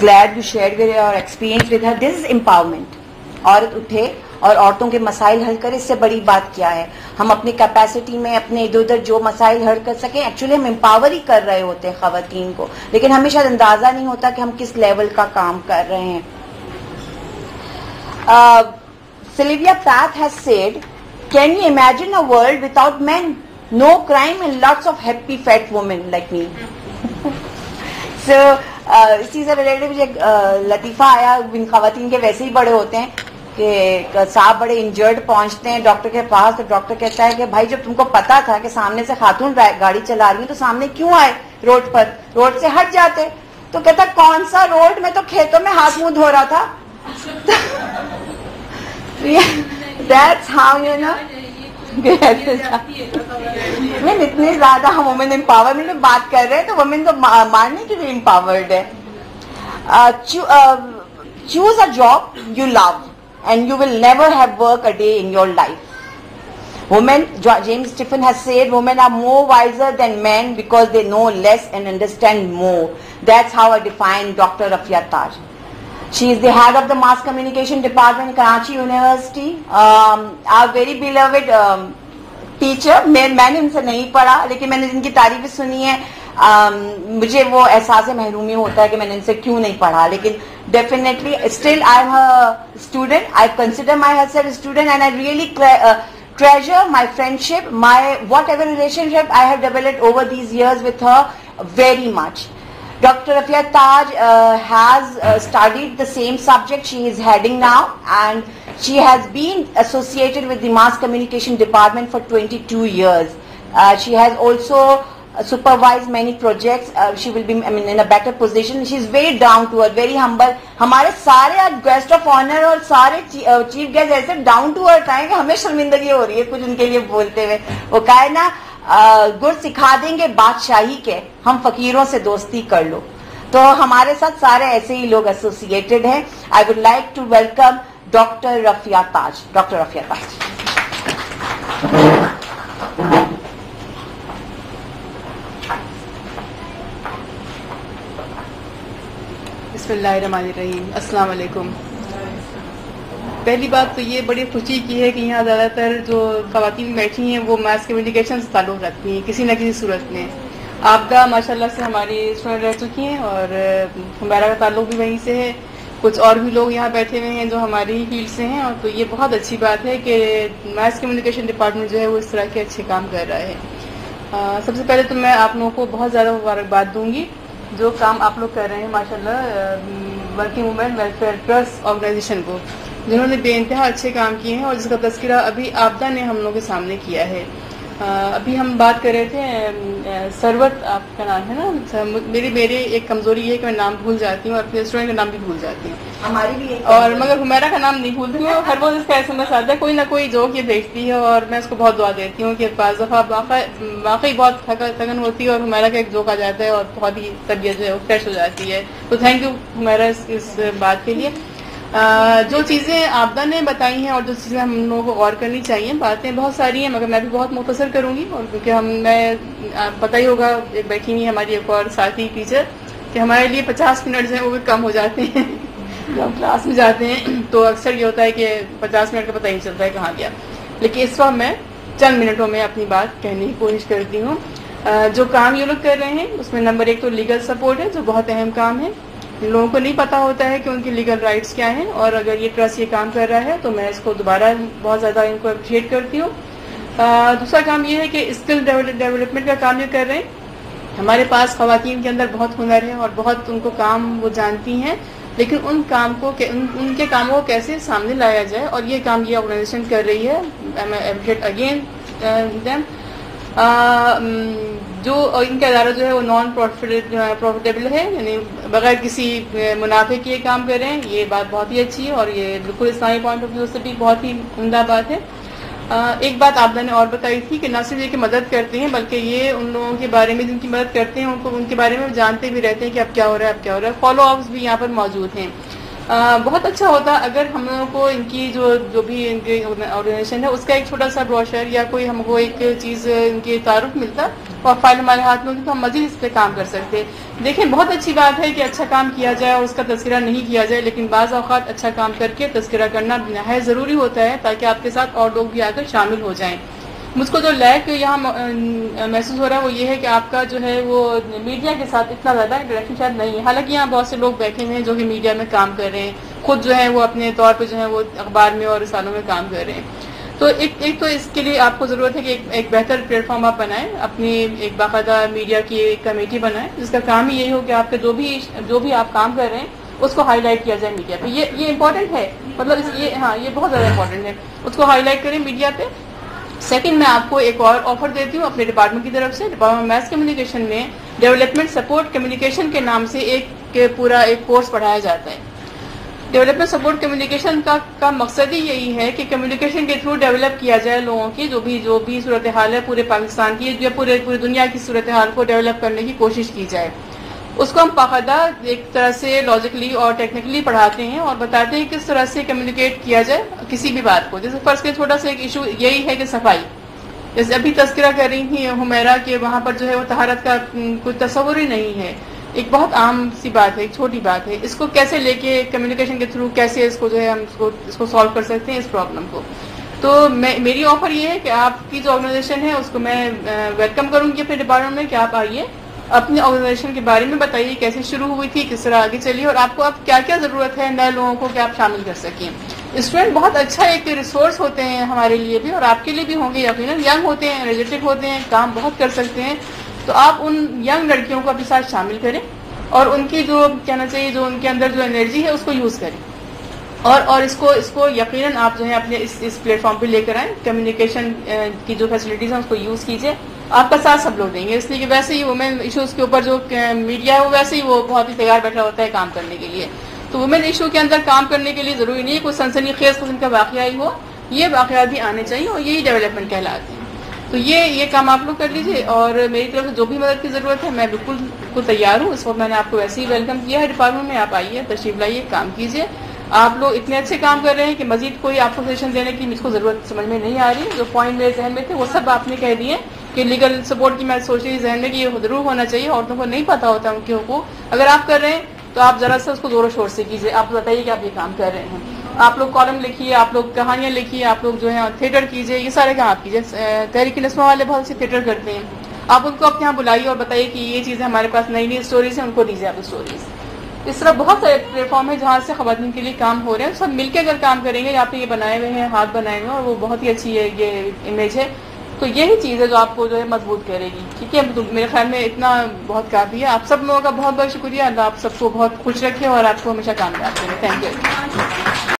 glad you shared with your experience with her. This is empowerment. عورت اٹھے اور عورتوں کے مسائل حل کرے, اس سے بڑی بات کیا ہے. ہم اپنی کیپیسٹی میں اپنے ادھر ادھر جو مسائل حل کر سکیں, ایکچولی ہم امپاور ہی کر رہے ہوتے ہیں خواتین کو, لیکن ہمیں شاید اندازہ نہیں ہوتا کہ ہم کس لیول کا کام کر رہے ہیں. Sylvia Plath has said, can you imagine a world without men? No crime and lots of happy fat women like me. So اس چیز سے ریلیٹڈ مجھے لطیفہ آیا. ان خواتین کے ویسے ہی بڑے ہوتے ہیں کہ صاحب بڑے انجرڈ پہنچتے ہیں ڈاکٹر کے پاس, تو ڈاکٹر کہتا ہے کہ بھائی جب تم کو پتا تھا کہ سامنے سے خاتون گاڑی چلا رہی ہے تو سامنے کیوں آئے روڈ پر, روڈ سے ہٹ جاتے. تو کہتا کون سا روڈ, میں تو کھیتوں میں ہاتھ منہ دھو رہا تھا. That's how you know. اتنے زیادہ ہم وومن امپاورمنٹ میں بات کر رہے ہیں تو وومن تو ماننے کے لیے امپاورڈ ہے. Choose a job you love and you will never have work a day in your life. Women, James Stephen has said, women are more wiser than men because they know less and understand more. That's how I define Dr. Rafia Taj. She is the head of the Mass Communication Department, Karachi University. Our very beloved teacher. میں نے ان سے نہیں پڑھا لیکن میں نے ان کی تعریفیں سنی ہیں. مجھے وہ احساس محرومی ہوتا ہے کہ میں نے ان سے کیوں نہیں پڑھا, لیکن definitely still I am a student. I consider myself a student and I really treasure my friendship, my whatever relationship I have developed over these years with her very much. Dr. Rafia Taj has studied the same subject she is heading now, and she has been associated with the Mass Communication Department for 22 years. She has also supervised many projects. She will be in a better position. She is very down to earth, very humble. ہمارے سارے guest of honour اور سارے chief guest ایسے down to ارتھ آئے کہ ہمیں شرمندگی ہو رہی ہے کچھ ان کے لیے بولتے ہوئے. وہ کہا ہے نا, گر سکھا دیں گے بادشاہی کے, ہم فقیروں سے دوستی کر لو. تو ہمارے ساتھ سارے ایسے ہی لوگ ایسوسیٹڈ ہیں. I would like to welcome doctor Rafia Taj. Doctor Rafia Taj. بسم اللہ الرحمن الرحیم. السلام علیکم. پہلی بات تو یہ بڑی خوشی کی ہے کہ یہاں زیادہ تر جو خواتین بیٹھی ہیں وہ ماس کمیونیکیشن سے تعلق رکھتی ہیں کسی نہ کسی صورت میں. آبدہ ماشاء اللہ سے ہماری اسٹوڈنٹ رہ چکی ہیں اور ہمارا کا تعلق بھی وہیں سے ہے. کچھ اور بھی لوگ یہاں بیٹھے ہوئے ہیں جو ہماری ہی فیلڈ سے ہیں, اور تو یہ بہت اچھی بات ہے کہ ماس کمیونیکیشن ڈپارٹمنٹ جو ہے وہ اس طرح کے اچھے کام کر رہا ہے. سب سے پہلے تو میں آپ لوگوں کو بہت زیادہ مبارکباد دوں گی جو کام آپ لوگ کر رہے ہیں ماشاء اللہ working women welfare trust organisation کو, جنہوں نے بے انتہا اچھے کام کیے ہیں اور جس کا تذکرہ ابھی آبدہ نے ہم لوگوں کے سامنے کیا ہے. ابھی ہم بات کر رہے تھے سروت آپ کا نام ہے نا. میری ایک کمزوری یہ ہے کہ میں نام بھول جاتی ہوں اور اپنے اسٹوڈنٹ کا نام بھی بھول جاتی ہوں. ہماری بھی اور مگر ہمیرا کا نام نہیں بھولتی ہوں. ہر روز اس کا SMS آتا ہے, کوئی نہ کوئی جوک یہ بھیجتی ہے اور میں اس کو بہت دعا دیتی ہوں کہ بعض دفعہ واقعی بہت تھکن ہوتی ہے اور ہمیرا کا ایک جوک آ جاتا ہے اور بہت ہی طبیعت جو ہے وہ فریش ہو جاتی ہے. تو تھینک یو ہمیرا اس بات کے لیے. جو چیزیں آبدہ نے بتائی ہیں اور جو چیزیں ہم لوگوں کو غور کرنی چاہیے, باتیں بہت ساری ہیں مگر میں بھی بہت مختصر کروں گی. اور کیونکہ میں پتہ ہی ہوگا ایک بیٹھی ہوئی ہماری ایک اور ساتھی ٹیچر کہ ہمارے لیے 50 منٹ جو ہیں وہ بھی کم ہو جاتے ہیں. جب ہم کلاس میں جاتے ہیں تو اکثر یہ ہوتا ہے کہ 50 منٹ کا پتہ نہیں چلتا ہے کہاں گیا. لیکن اس وقت میں چند منٹوں میں اپنی بات کہنے کی کوشش کرتی ہوں. جو کام یہ لوگ کر رہے ہیں اس میں نمبر 1 تو لیگل سپورٹ ہے جو بہت اہم کام ہے. لوگوں کو نہیں پتا ہوتا ہے کہ ان کی لیگل رائٹس کیا ہیں, اور اگر یہ ٹرسٹ یہ کام کر رہا ہے تو میں اس کو دوبارہ بہت زیادہ ان کو اپریشیٹ کرتی ہوں. دوسرا کام یہ ہے کہ اسکل ڈیولپمنٹ کا کام یہ کر رہے ہیں. ہمارے پاس خواتین کے اندر بہت ہنر ہے اور بہت ان کو کام وہ جانتی ہیں, لیکن ان کے کاموں کو کیسے سامنے لایا جائے, اور یہ کام یہ آرگنائزیشن کر رہی ہے. Appreciate again them. جو ان کا ادارہ جو ہے وہ نان پروفیٹیبل ہے, یعنی بغیر کسی منافع کے یہ کام کر رہے ہیں. یہ بات بہت ہی اچھی ہے اور یہ بالکل اسلامی پوائنٹ آف ویو سے بھی بہت ہی عمدہ بات ہے. ایک بات آبدہ نے اور بتائی تھی کہ نہ صرف یہ کہ مدد کرتے ہیں بلکہ یہ ان لوگوں کے بارے میں جن کی مدد کرتے ہیں ان کے بارے میں جانتے بھی رہتے ہیں کہ اب کیا ہو رہا ہے اب کیا ہو رہا ہے. فالو اپس بھی یہاں پر موجود ہیں. بہت اچھا ہوتا اگر ہم لوگوں کو ان کی جو بھی ان کی آرگنائزیشن ہے اس کا ایک چھوٹا سا بروشر یا کوئی ہم کو ایک چیز ان کی تعارف ملتا اور فائل ہمارے ہاتھ میں ہوتی تو ہم مزید اس پہ کام کر سکتے. دیکھیں بہت اچھی بات ہے کہ اچھا کام کیا جائے اور اس کا تذکرہ نہیں کیا جائے, لیکن بعض اوقات اچھا کام کر کے تذکرہ کرنا نہایت ضروری ہوتا ہے تاکہ آپ کے ساتھ اور لوگ بھی آ کر شامل ہو جائیں. مجھ کو جو لیک یہاں محسوس ہو رہا ہے وہ یہ ہے کہ آپ کا جو ہے وہ میڈیا کے ساتھ اتنا زیادہ انٹریکشن شاید نہیں ہے. حالانکہ یہاں بہت سے لوگ بیٹھے ہوئے ہیں جو کہ میڈیا میں کام کر رہے ہیں, خود جو ہے وہ اپنے طور پہ جو ہے وہ اخبار میں اور رسالوں میں کام کر رہے ہیں. تو ایک تو اس کے لیے آپ کو ضرورت ہے کہ ایک بہتر پلیٹ فارم آپ بنائیں, اپنی ایک باقاعدہ میڈیا کی ایک کمیٹی بنائیں جس کا کام ہی یہی ہو کہ آپ کے جو بھی آپ کام کر رہے ہیں اس کو ہائی لائٹ کیا جائے میڈیا پہ. یہ امپورٹنٹ ہے, مطلب یہ بہت زیادہ امپورٹنٹ ہے, اس کو ہائی لائٹ کریں میڈیا پہ. سیکنڈ, میں آپ کو ایک اور آفر دیتی ہوں اپنے ڈپارٹمنٹ کی طرف سے. ڈپارٹمنٹ میس کمیونیکیشن میں ڈیولپمنٹ سپورٹ کمیونیکیشن کے نام سے ایک پورا ایک کورس پڑھایا جاتا ہے. ڈیولپمنٹ سپورٹ کمیونیکیشن کا مقصد ہی یہی ہے کہ کمیونیکیشن کے تھرو ڈیولپ کیا جائے لوگوں کی جو بھی صورتحال ہے پورے پاکستان کی یا پوری دنیا کی صورتحال کو ڈیولپ کرنے کی کوشش کی جائے. اس کو ہم باقاعدہ ایک طرح سے لاجیکلی اور ٹیکنیکلی پڑھاتے ہیں اور بتاتے ہیں کس طرح سے کمیونیکیٹ کیا جائے کسی بھی بات کو. جیسے فرض کے چھوٹا سا ایک ایشو یہی ہے کہ صفائی, جیسے ابھی تذکرہ کر رہی تھی حمیرہ کہ وہاں پر جو ہے وہ طہارت کا کوئی تصور ہی نہیں ہے. ایک بہت عام سی بات ہے, ایک چھوٹی بات ہے, اس کو کیسے لے کے کمیونیکیشن کے تھرو کیسے اس کو جو ہے ہم اس کو سالو کر سکتے ہیں اس پرابلم کو. تو میری آفر یہ ہے کہ آپ کی جو آرگنائزیشن ہے اس کو میں ویلکم کروں گی اپنے ڈپارٹمنٹ میں کہ آپ آئیے, اپنی آرگنائزیشن کے بارے میں بتائیے کیسے شروع ہوئی تھی, کس طرح آگے چلی اور آپ کو اب کیا کیا ضرورت ہے نئے لوگوں کو کہ آپ شامل کر سکیں. اسٹوڈنٹ بہت اچھا ایک ریسورس ہوتے ہیں ہمارے لیے بھی اور آپ کے لیے بھی ہوں گے یقیناً. ینگ ہوتے ہیں, انرجیٹک ہوتے ہیں, کام بہت کر سکتے ہیں. تو آپ ان ینگ لڑکیوں کو اپنے ساتھ شامل کریں اور ان کی جو کہنا چاہیے جو ان کے اندر جو انرجی ہے اس کو یوز کریں اور اس کو یقیناً آپ جو ہے اپنے اس پلیٹ فارم پہ لے کر آئیں. کمیونیکیشن کی جو فیسلٹیز ہیں اس کو یوز کیجیے. آپ کا ساتھ سب لوگ دیں گے, اس لیے کہ ویسے ہی وومن ایشوز کے اوپر جو میڈیا ہے وہ ویسے ہی وہ بہت ہی تیار بیٹھا ہوتا ہے کام کرنے کے لیے. تو وومن ایشو کے اندر کام کرنے کے لیے ضروری نہیں ہے کوئی سنسنی خیز قسم کا واقعہ ہی ہو, یہ واقعات بھی آنے چاہیے اور یہی ڈیولپمنٹ کہلاتے ہیں. تو یہ کام آپ لوگ کر لیجیے اور میری طرف سے جو بھی مدد کی ضرورت ہے میں بالکل تیار ہوں. اس وقت میں نے آپ کو ویسے ہی ویلکم کیا ہے ڈپارٹمنٹ میں, آپ آئیے, تشریف لائیے, کام کیجیے. آپ لوگ اتنے اچھے کام کر رہے ہیں کہ مزید کوئی آپ کو سجیشن دینے کی مجھ کو ضرورت سمجھ میں نہیں آ رہی. جو پوائنٹ میرے ذہن میں تھے وہ سب آپ نے کہہ دیے کہ لیگل سپورٹ کی میں سوچ رہی ذہن میں کہ یہ ضرور ہونا چاہیے. عورتوں کو نہیں پتا ہوتا ان کے حقوق. اگر آپ کر رہے ہیں تو آپ ذرا سا اس کو زور و شور سے کیجیے. آپ بتائیے کہ آپ یہ کام کر رہے ہیں. آپ لوگ کالم لکھیے, آپ لوگ کہانیاں لکھیے, آپ لوگ جو ہے تھیٹر کیجیے, یہ سارے کام آپ کیجیے. تحریک نسواں والے بہت سے تھیٹر کرتے ہیں, آپ ان کو اپنے یہاں بلائیے اور بتائیے کہ یہ چیزیں ہمارے پاس نئی اسٹوریز ہیں, ان کو دیجیے آپ اسٹوریز. اس طرح بہت سارے پلیٹ فارم ہے جہاں سے خواتین کے لیے کام ہو رہے ہیں. سب مل کے اگر کام کریں گے, آپ نے یہ بنائے ہوئے ہیں, ہاتھ بنائے ہوئے ہیں اور وہ بہت ہی اچھی ہے یہ امیج ہے. تو یہی چیز ہے جو آپ کو جو ہے مضبوط کرے گی. ٹھیک ہے, میرے خیال میں اتنا بہت کافی ہے. آپ سب لوگوں کا بہت بہت شکریہ. اللہ آپ سب کو بہت خوش رکھے اور آپ کو ہمیشہ کامیاب کرے. Thank you.